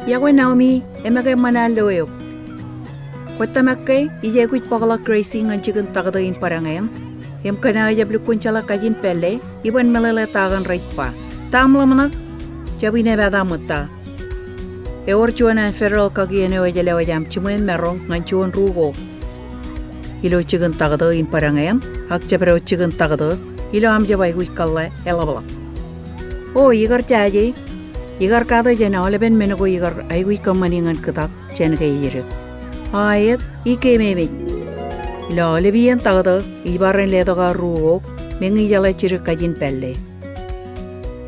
Yawe Naomi, emake manaloyo. Kwatamakke, ijeguit pagala Gracie ngan chicken tagadain parangayan. Em kana jablukun chala kajin pelle, iban melele tagan right pa. Tamlamanak, jabine bada mutta. Eor chuana federal kagiene ojalewa jam chimen merong ngan chuan rugo. Ilo chicken tagadain parangayan, hak jabro chicken tagada, ilo am jabay guit kalle elabla. Oh, igar jaje. Igar kada jana oleben menugo igar aigui kamaningan ketak chen gayir. Ayat ike meme. Ila olebian tagada ibaran ledoga rugo mengi jala chiri kajin pelle.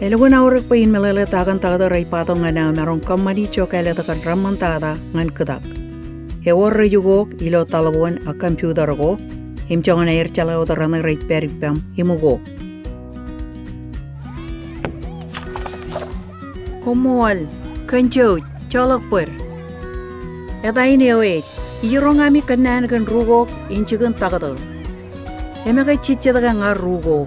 Elugun aurak pain melele tagan tagada raipato ngana merong kamani chokale takan ramman tada ngan ketak. Ewar yugo ilo talabon a computer go himchongan air chala utarana rait peripam imugo. Komol, kanjo, cholok per. Eta ini awet, irong ami kanan kan rugo inchigan tagado. Emega chichada kan ngar rugo.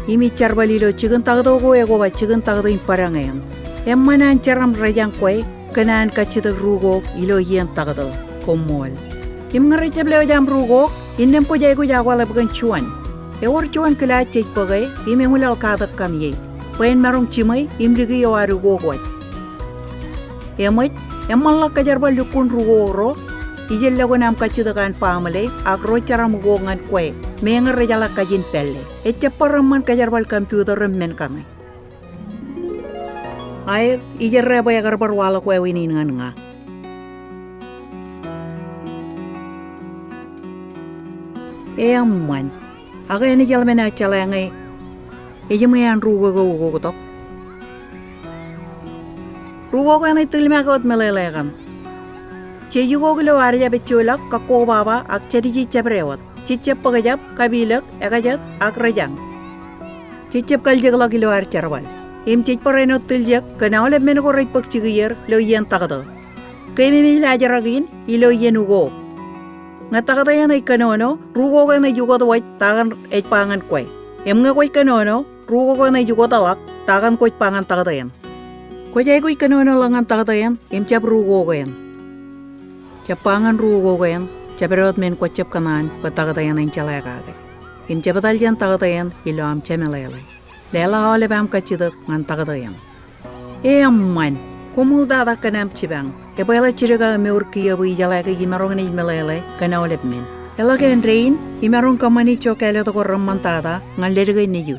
Imi charbalilo chigan tagado go ego ba chigan tagado imparangayam. Emmanan charam rajang kwe kanan kachida rugo ilo yen tagado. Komol. Im ngarajable jam rugo innem po jay go jagwala bagan chuan. Ewar chuan kala chej pagay imi mulal kadak kamye. Pain marong chimay imligi yawaru gogwat. Emay, emalla kajarbal lukun rugoro, ijel lago nam kachidagan pamale, agro charam gongan kwe, menga rejala kajin pelle. Etchaparaman kajarbal computer men kame. Ay, ijel reba yagarbar wala kwe winingan nga. Eamman, aga eni jalmena chalangay, Ejamuyan rugo go tok. Rugo ko na tilmagot melelegan. Cheyugo lo arya betulak kako baba ak chadiji chabrewat. Chichep pagajap kabilak agajat ak rajang. Chichep kaljagla gilo ar charwal. Im chich pareno tiljak kana ole menugo rait pak chigiyer lo yen tagado. Kemi mi lajaragin ilo yen ugo. Ngatakada yan ay kanono rugo ko na yugo white tagan et pangan kwe. Em nga koy kanono rugo ko na yugo talak tagan koy pangan tagadayan. Koy koy kanono langan tagadayan em chap rugo ko yan. Chap pangan rugo ko yan chaperot men ko chap kanan patagadayan ang chalagagay. Em chapatal yan tagadayan ilo am chamelele. Lela hole bam kachidak ngan tagadayan. Man kumulda kanam chibang. Epala chiraga meurkiya bu ijalaga yimarong melele kana olep men. Elaga en rain, imarong kamani chokele to ko ramantada ngan lerga niyu.